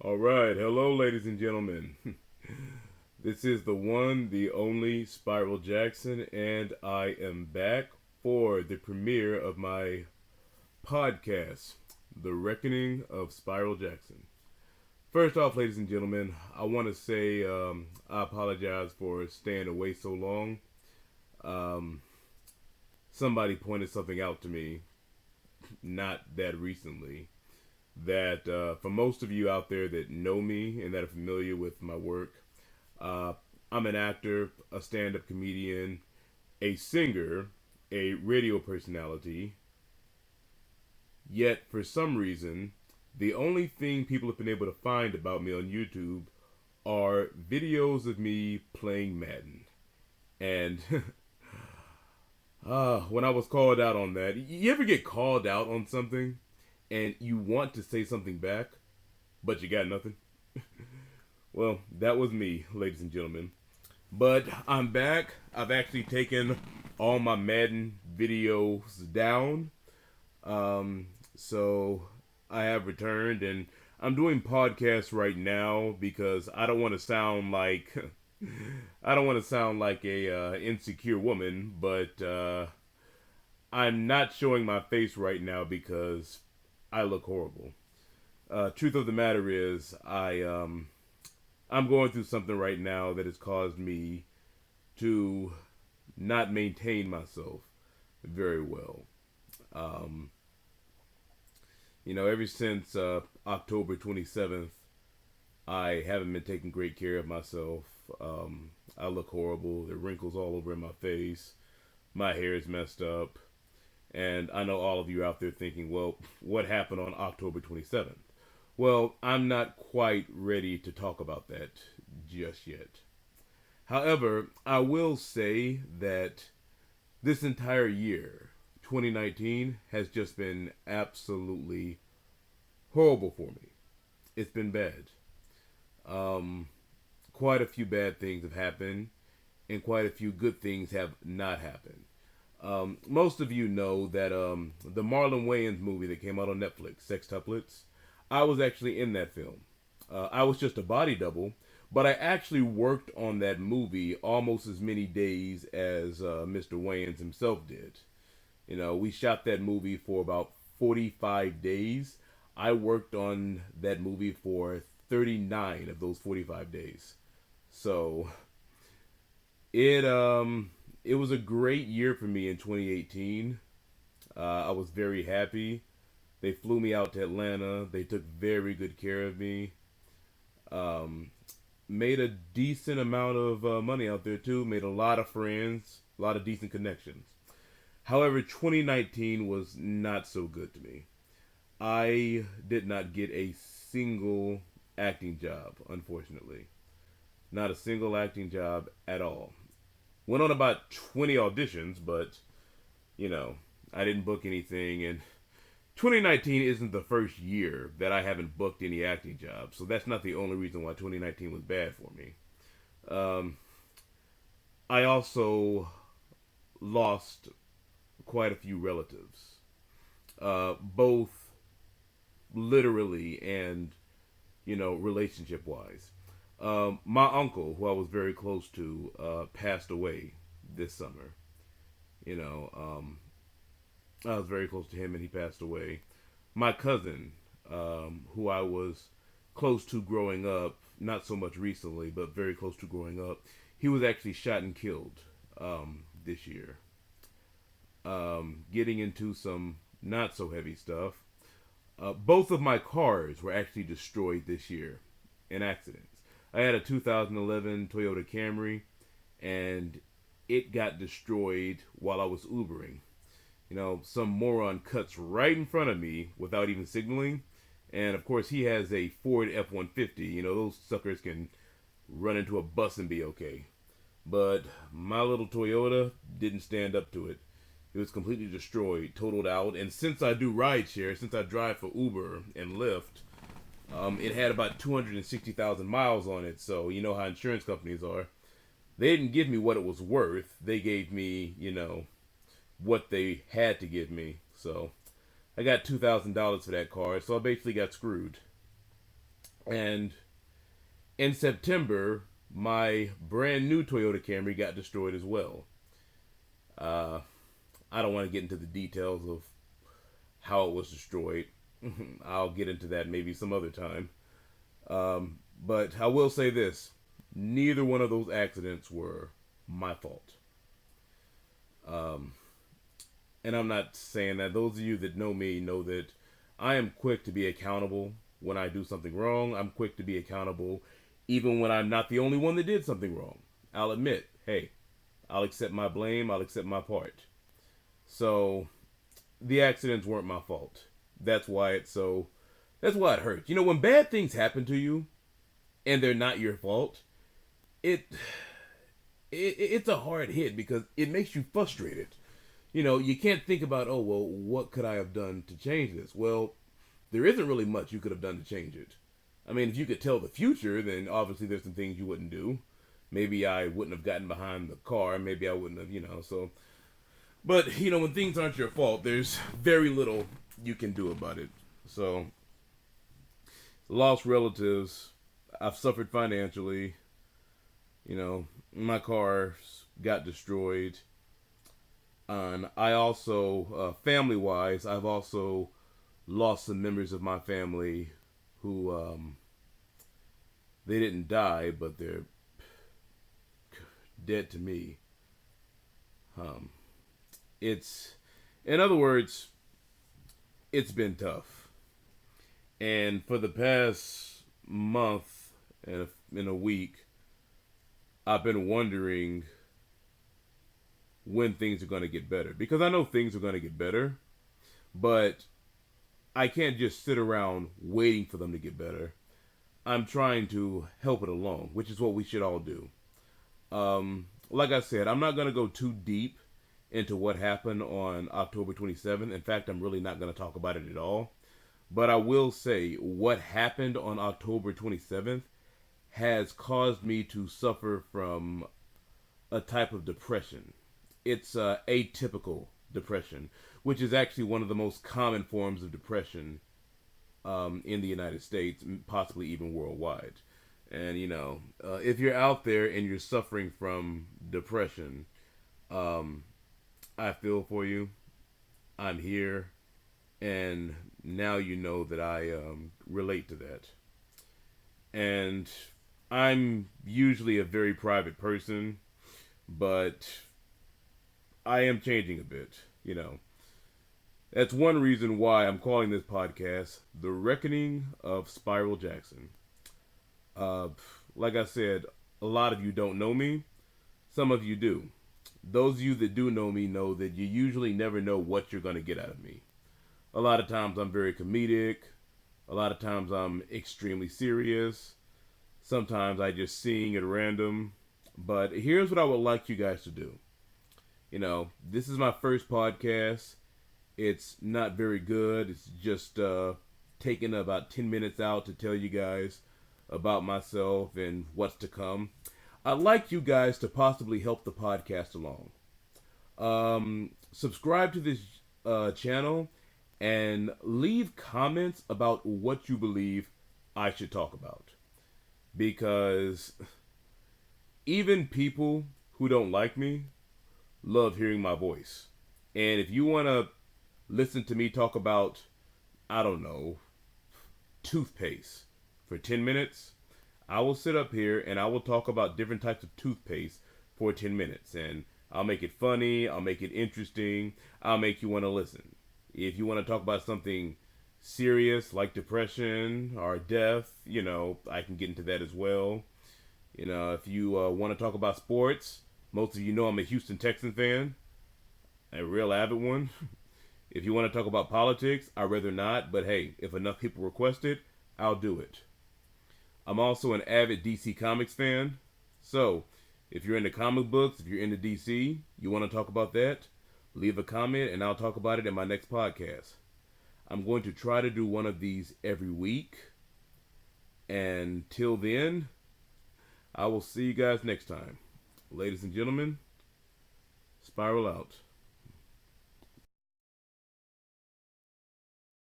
All right, hello, ladies and gentlemen. This is the one, the only Spiral Jackson, and I am back for the premiere of my podcast, The Reckoning of Spiral Jackson. First off, ladies and gentlemen, I want to say I apologize for staying away so long. Um, Somebody pointed something out to me not that recently that for most of you out there that know me and that are familiar with my work, uh, I'm an actor, a stand up comedian, a singer, a radio personality. Yet, for some reason, the only thing people have been able to find about me on YouTube are videos of me playing Madden. And when I was called out on that, you ever get called out on something and you want to say something back, but you got nothing? Well, that was me, ladies and gentlemen. But I'm back. I've actually taken all my Madden videos down. So I have returned and I'm doing podcasts right now because I don't want to sound like I don't want to sound like a insecure woman, but I'm not showing my face right now because I look horrible. Truth of the matter is, I'm going through something right now that has caused me to not maintain myself very well. Um, ever since October 27th, I haven't been taking great care of myself. I look horrible. There are wrinkles all over my face. My hair is messed up. And I know all of you out there thinking, well, what happened on October 27th? Well, I'm not quite ready to talk about that just yet. However, I will say that this entire year, 2019, has just been absolutely horrible for me. It's been bad. Um, Quite a few bad things have happened, and quite a few good things have not happened. Most of you know that the Marlon Wayans movie that came out on Netflix, Sextuplets, I was actually in that film. I was just a body double, but I actually worked on that movie almost as many days as Mr. Wayans himself did. We shot that movie for about 45 days. I worked on that movie for 39 of those 45 days. So it was a great year for me in 2018. I was very happy. They flew me out to Atlanta. They took very good care of me. Um, Made a decent amount of money out there too. Made a lot of friends, a lot of decent connections. However, 2019 was not so good to me. I did not get a single acting job, unfortunately. Not a single acting job at all. Went on about 20 auditions, but, you know, I didn't book anything. And 2019 isn't the first year that I haven't booked any acting jobs. So that's not the only reason why 2019 was bad for me. Um, I also lost quite a few relatives, both literally and relationship wise. My uncle, who I was very close to, passed away this summer. You know, um, I was very close to him, and he passed away. My cousin, who I was close to growing up, not so much recently, but very close to growing up, he was actually shot and killed this year. Getting into some not so heavy stuff. Both of my cars were actually destroyed this year in accidents. I had a 2011 Toyota Camry, and it got destroyed while I was Ubering. Some moron cuts right in front of me without even signaling. And of course, he has a Ford F 150. Those suckers can run into a bus and be okay. But my little Toyota didn't stand up to it. It was completely destroyed, totaled out. And since I do rideshare, since I drive for Uber and Lyft, it had about 260,000 miles on it. So you know how insurance companies are. They didn't give me what it was worth. They gave me, what they had to give me. So I got $2,000 for that car. So I basically got screwed. And in September, my brand new Toyota Camry got destroyed as well. Uh, I don't want to get into the details of how it was destroyed. I'll get into that maybe some other time. But I will say this: neither one of those accidents were my fault. Um, and I'm not saying that. Those of you that know me know that I am quick to be accountable when I do something wrong. I'm quick to be accountable even when I'm not the only one that did something wrong. I'll admit, hey, I'll accept my blame, I'll accept my part. So the accidents weren't my fault. That's why it's so that's why it hurts. You know, when bad things happen to you and they're not your fault, it, it's a hard hit because it makes you frustrated. You know, you can't think about, oh, well, what could I have done to change this? Well, there isn't really much you could have done to change it. I mean, if you could tell the future, then obviously there's some things you wouldn't do. Maybe I wouldn't have gotten behind the car. Maybe I wouldn't have, so. But, when things aren't your fault, there's very little you can do about it. So, lost relatives. I've suffered financially. My car got destroyed. And I also, family wise, I've also lost some members of my family who, they didn't die, but they're dead to me. It's, in other words, it's been tough. And for the past month and in a week, I've been wondering when things are going to get better. Because I know things are going to get better, but I can't just sit around waiting for them to get better. I'm trying to help it along, which is what we should all do. Like I said, I'm not going to go too deep into what happened on October 27th. In fact, I'm really not going to talk about it at all. But I will say what happened on October 27th has caused me to suffer from a type of depression. It's atypical depression, which is actually one of the most common forms of depression in the United States, possibly even worldwide. And, if you're out there and you're suffering from depression, I feel for you. I'm here. And now you know that I relate to that. And I'm usually a very private person, but I am changing a bit, That's one reason why I'm calling this podcast The Reckoning of Spiral Jackson. Like I said, a lot of you don't know me. Some of you do. Those of you that do know me know that you usually never know what you're going to get out of me. A lot of times I'm very comedic. A lot of times I'm extremely serious. Sometimes I just sing at random. But here's what I would like you guys to do. This is my first podcast. It's not very good. It's just taking about 10 minutes out to tell you guys about myself and what's to come. I'd like you guys to possibly help the podcast along. Subscribe to this channel and leave comments about what you believe I should talk about. Because even people who don't like me love hearing my voice. And if you want to listen to me talk about, I don't know, toothpaste for 10 minutes, I will sit up here and I will talk about different types of toothpaste for 10 minutes. And I'll make it funny, I'll make it interesting, I'll make you want to listen. If you want to talk about something serious like depression or death, I can get into that as well. If you want to talk about sports, most of you know I'm a Houston Texans fan, a real avid one. If you want to talk about politics, I'd rather not, but hey, if enough people request it, I'll do it. I'm also an avid DC Comics fan, so if you're into comic books, if you're into DC, you want to talk about that, leave a comment and I'll talk about it in my next podcast. I'm going to try to do one of these every week, and till then, I will see you guys next time. Ladies and gentlemen, Spiral out.